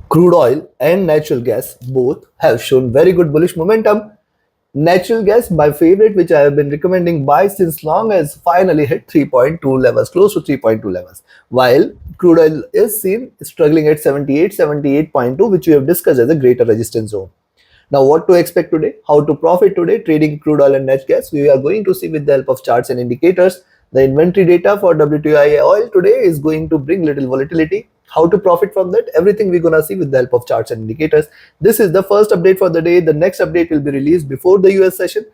Crude oil and natural gas both have shown very good bullish momentum. Natural gas, my favorite, which I have been recommending buy since long, has finally hit 3.2 levels, close to 3.2 levels. While crude oil is seen struggling at 78, 78.2, which we have discussed as a greater resistance zone. Now, what to expect today? How to profit today trading crude oil and natural gas? We are going to see with the help of charts and indicators. The inventory data for WTI oil today is going to bring little volatility. How to profit from that? Everything we're gonna see with the help of charts and indicators. This is the first update for the day. The next update will be released before the US session.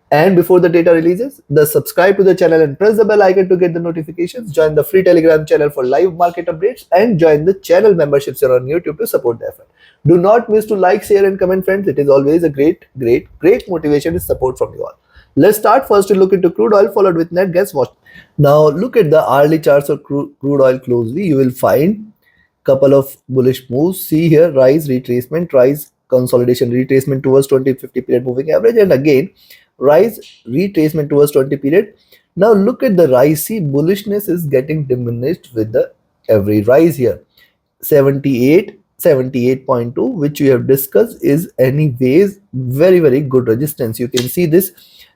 And before the data releases, subscribe to the channel and press the bell icon to get the notifications. Join the free Telegram channel for live market updates and join the channel memberships here on YouTube to support the effort. Do not miss to like, share and comment, friends. It is always a great motivation and support from you all. Let's start first to look into crude oil followed with net gas. Watch. Now look at the hourly charts of crude oil closely. You will find couple of bullish moves. See here, rise, retracement, rise, consolidation, retracement towards 20-50 period moving average, and again rise, retracement towards 20 period. Now look at the rise. See, bullishness is getting diminished with the every rise here. 78, 78.2, which we have discussed, is anyways very good resistance. You can see this.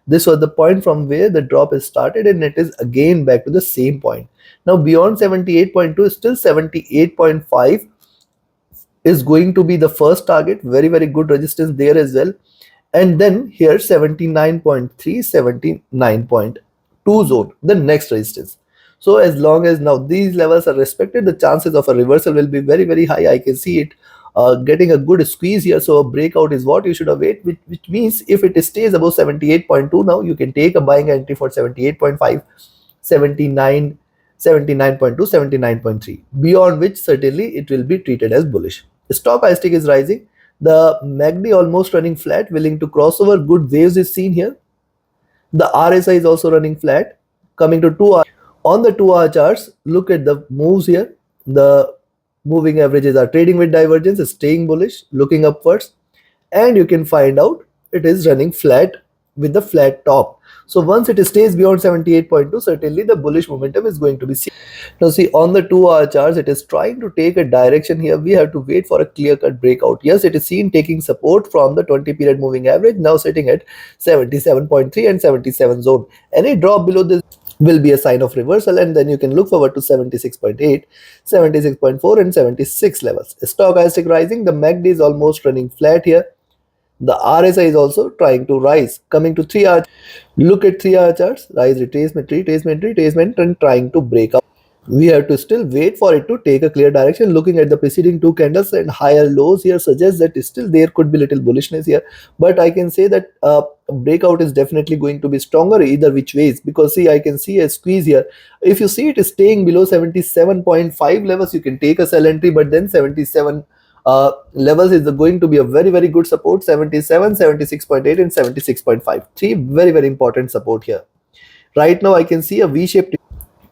This was the point from where the drop is started, and it is again back to the same point. Now beyond 78.2, still 78.5 is going to be the first target. Very good resistance there as well. And then here 79.3, 79.2 zone, the next resistance. So as long as now these levels are respected, the chances of a reversal will be very high. I can see it getting a good squeeze here. So a breakout is what you should await, which means if it stays above 78.2, now you can take a buying entry for 78.5, 79, 79.2, 79.3, beyond which certainly it will be treated as bullish. Stochastic is rising. The MACD almost running flat, willing to cross over. Good waves is seen here. The RSI is also running flat. Coming to 2 hour. On the 2 hour charts, look at the moves here. The moving averages are trading with divergence, staying bullish, looking upwards. And you can find out it is running flat with the flat top. So once it stays beyond 78.2, certainly the bullish momentum is going to be seen. Now see, on the 2 hour charts, it is trying to take a direction here. We have to wait for a clear-cut breakout. Yes, it is seen taking support from the 20 period moving average, now sitting at 77.3 and 77 zone. Any drop below this will be a sign of reversal, and then you can look forward to 76.8, 76.4 and 76 levels. Stochastic rising. The MACD is almost running flat here. The RSI is also trying to rise. Coming to 3 hour, look at 3 hour charts. Rise, retracement and trying to break up. We have to still wait for it to take a clear direction. Looking at the preceding two candles and higher lows here suggests that still there could be little bullishness here. But I can say that breakout is definitely going to be stronger either which ways, because see, I can see a squeeze here. If you see it is staying below 77.5 levels, you can take a sell entry, but then 77 levels is going to be a very good support. 77, 76.8 and 76.5, three very important support here. Right now I can see a V-shaped.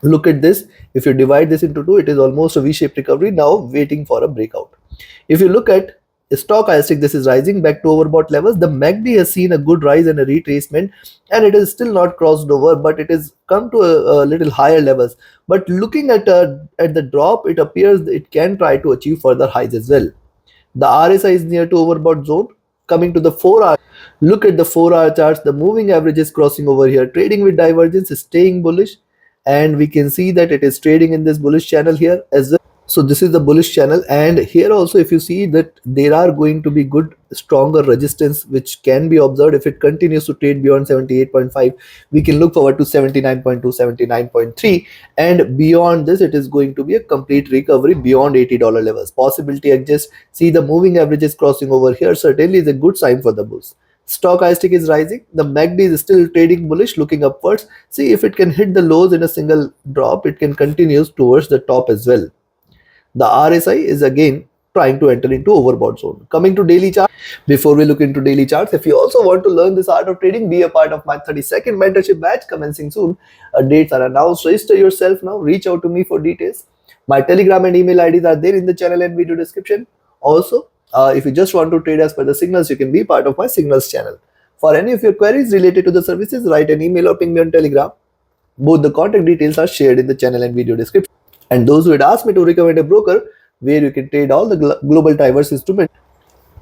Look at this. If you divide this into two, it is almost a V-shaped recovery, now waiting for a breakout. If you look at stochastic, this is rising back to overbought levels. The MACD has seen a good rise and a retracement, and it is still not crossed over, but it has come to a little higher levels. But looking at the drop, it appears it can try to achieve further highs as well. The RSI is near to overbought zone. Coming to the 4 hour, look at the 4 hour charts. The moving average is crossing over here, trading with divergence, staying bullish, and we can see that it is trading in this bullish channel here as well. So this is the bullish channel, and here also if you see that there are going to be good stronger resistance which can be observed. If it continues to trade beyond 78.5, we can look forward to 79.2, 79.3, and beyond this it is going to be a complete recovery beyond $80 levels. Possibility exists. See, the moving average is crossing over here, certainly is a good sign for the bulls. Stochastic is rising. The MACD is still trading bullish, looking upwards. See, if it can hit the lows in a single drop, it can continue towards the top as well. The RSI is again trying to enter into overbought zone. Coming to daily chart. Before we look into daily charts, if you also want to learn this art of trading, be a part of my 32nd mentorship batch commencing soon. Dates are announced. Register yourself now. Reach out to me for details. My Telegram and email IDs are there in the channel and video description. Also, if you just want to trade as per the signals, you can be part of my signals channel. For any of your queries related to the services, write an email or ping me on Telegram. Both the contact details are shared in the channel and video description. And those who had asked me to recommend a broker, where you can trade all the global diverse instruments,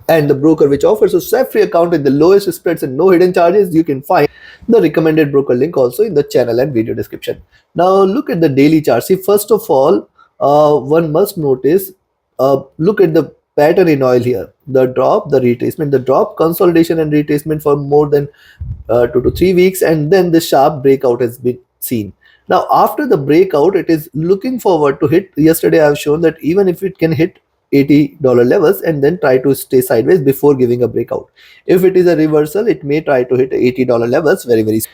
and the broker which offers a swap-free account with the lowest spreads and no hidden charges. You can find the recommended broker link also in the channel and video description. Now look at the daily chart. See, first of all, one must notice, look at the pattern in oil here. The drop, the retracement, the drop, consolidation and retracement for more than 2 to 3 weeks, and then the sharp breakout has been seen. Now after the breakout, it is looking forward to hit. Yesterday I have shown that even if it can hit $80 levels and then try to stay sideways before giving a breakout. If it is a reversal, it may try to hit $80 levels very soon.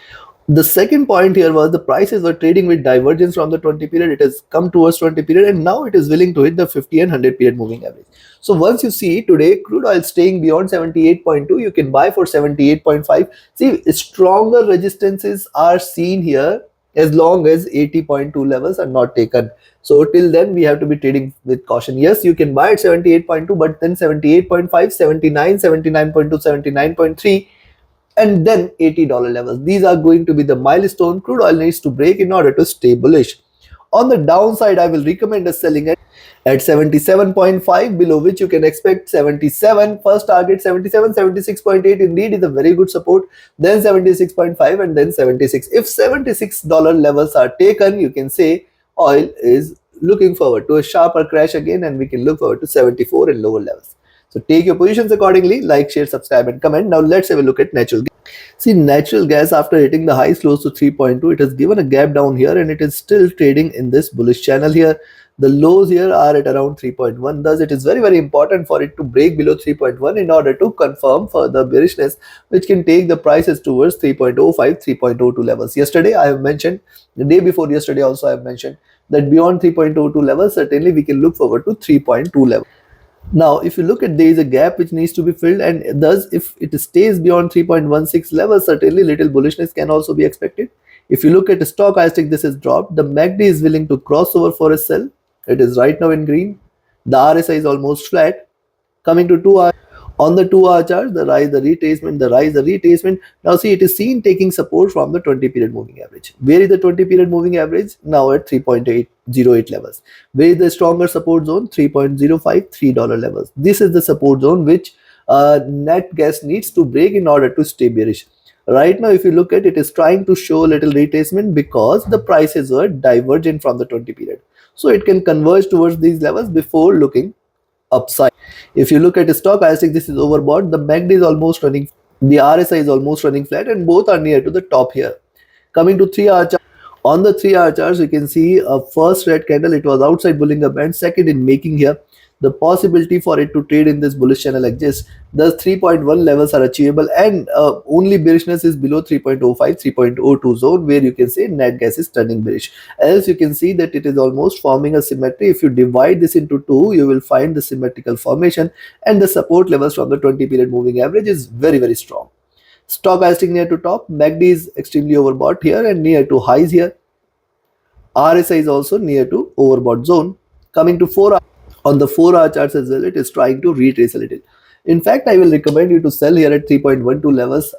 The second point here was the prices were trading with divergence from the 20 period. It has come towards 20 period, and now it is willing to hit the 50 and 100 period moving average. So once you see today crude oil staying beyond 78.2, you can buy for 78.5. See, stronger resistances are seen here as long as 80.2 levels are not taken. So till then we have to be trading with caution. Yes, you can buy at 78.2, but then 78.5, 79, 79.2, 79.3, and then $80 levels. These are going to be the milestone crude oil needs to break in order to stay bullish. On the downside, I will recommend a selling at 77.5, below which you can expect 77. First target 77, 76.8 indeed is a very good support, then 76.5, and then 76. If $76 levels are taken, you can say oil is looking forward to a sharper crash again, and we can look forward to 74 and lower levels. So take your positions accordingly. Like, share, subscribe, and comment. Now let's have a look at natural gas. See, natural gas, after hitting the highs close to 3.2, it has given a gap down here, and it is still trading in this bullish channel here. The lows here are at around 3.1. Thus, it is very important for it to break below 3.1 in order to confirm further bearishness, which can take the prices towards 3.05, 3.02 levels. Yesterday, I have mentioned, the day before yesterday also I have mentioned that beyond 3.02 levels, certainly we can look forward to 3.2 levels. Now, if you look at, there is a gap which needs to be filled, and thus if it stays beyond 3.16 levels, certainly little bullishness can also be expected. If you look at the stochastic, this has dropped. The MACD is willing to cross over for a sell. It is right now in green. The RSI is almost flat. Coming to 2 hour, on the 2 hour chart, the rise, the retracement, the rise, the retracement. Now see, it is seen taking support from the 20 period moving average. Where is the 20 period moving average? Now at 3.808 levels. Where is the stronger support zone? 3.05, $3 levels. This is the support zone which net gas needs to break in order to stay bearish. Right now, if you look at it, is trying to show a little retracement because the prices were divergent from the 20 period. So it can converge towards these levels before looking upside. If you look at the stochastic, this is overbought. The MACD is almost running, the RSI is almost running flat, and both are near to the top here. Coming to 3 hour chart, on the 3 hour charts, you can see a first red candle. It was outside Bollinger Band. Second in making here. The possibility for it to trade in this bullish channel exists. Thus 3.1 levels are achievable, and only bearishness is below 3.05, 3.02 zone, where you can say net gas is turning bearish. Else you can see that it is almost forming a symmetry. If you divide this into two, you will find the symmetrical formation, and the support levels from the 20 period moving average is very strong. Stochastic near to top, MACD is extremely overbought here and near to highs here. RSI is also near to overbought zone. Coming to 4 hour, on the 4 hour charts as well, it is trying to retrace a little. In fact, I will recommend you to sell here at 3.12 levels,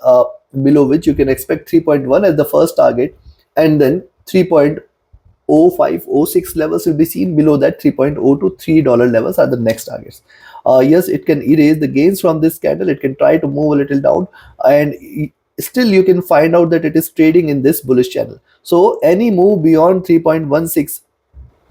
below which you can expect 3.1 as the first target, and then 3.05, 06 levels will be seen. Below that, 3.02, $3 levels are the next targets. Yes, it can erase the gains from this candle. It can try to move a little down, and still you can find out that it is trading in this bullish channel. So any move beyond 3.16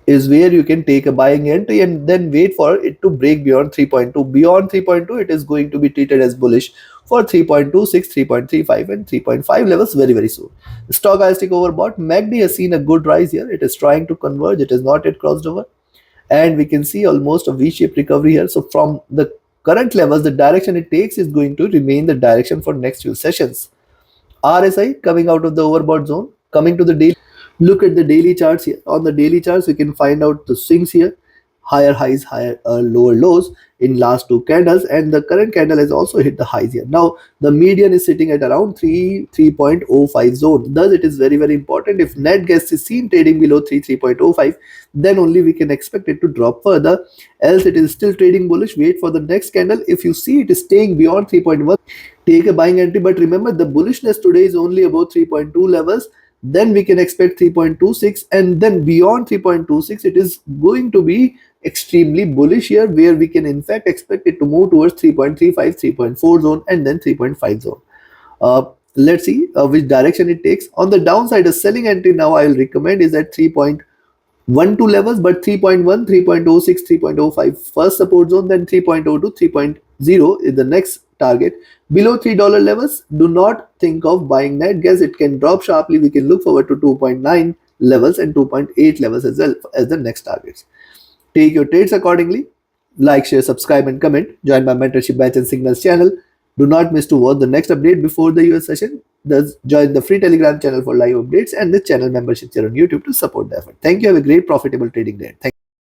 is where you can take a buying entry and then wait for it to break beyond 3.2. Beyond 3.2, it is going to be treated as bullish for 3.26, 3.35, and 3.5 levels very soon. Stochastic overbought. MACD has seen a good rise here. It is trying to converge. It is not yet crossed over, and we can see almost a V-shaped recovery here. So from the current levels, the direction it takes is going to remain the direction for next few sessions. RSI coming out of the overbought zone. Coming to the daily, look at the daily charts here. On the daily charts, we can find out the swings here, higher highs, higher lower lows in last two candles, and the current candle has also hit the highs here. Now the median is sitting at around 3.05 zone. Thus it is very important. If net gas is seen trading below 3.05, then only we can expect it to drop further. Else it is still trading bullish. Wait for the next candle. If you see it is staying beyond 3.1, take a buying entry. But remember, the bullishness today is only about 3.2 levels. Then we can expect 3.26, and then beyond 3.26 it is going to be extremely bullish here, where we can in fact expect it to move towards 3.35, 3.4 zone, and then 3.5 zone. Let's see which direction it takes. On the downside, a selling entry now I will recommend is at 3.12 levels, but 3.1, 3.06, 3.05 first support zone, then 3.02, 3.0 is the next target. Below $3 levels, do not think of buying net gas. It can drop sharply. We can look forward to 2.9 levels and 2.8 levels as well as the next targets. Take your trades accordingly. Like, share, subscribe, and comment. Join my mentorship batch and signals channel. Do not miss to watch the next update before the US session. Thus, join the free Telegram channel for live updates and the channel membership here on YouTube to support the effort. Thank you. Have a great profitable trading day. Thank you.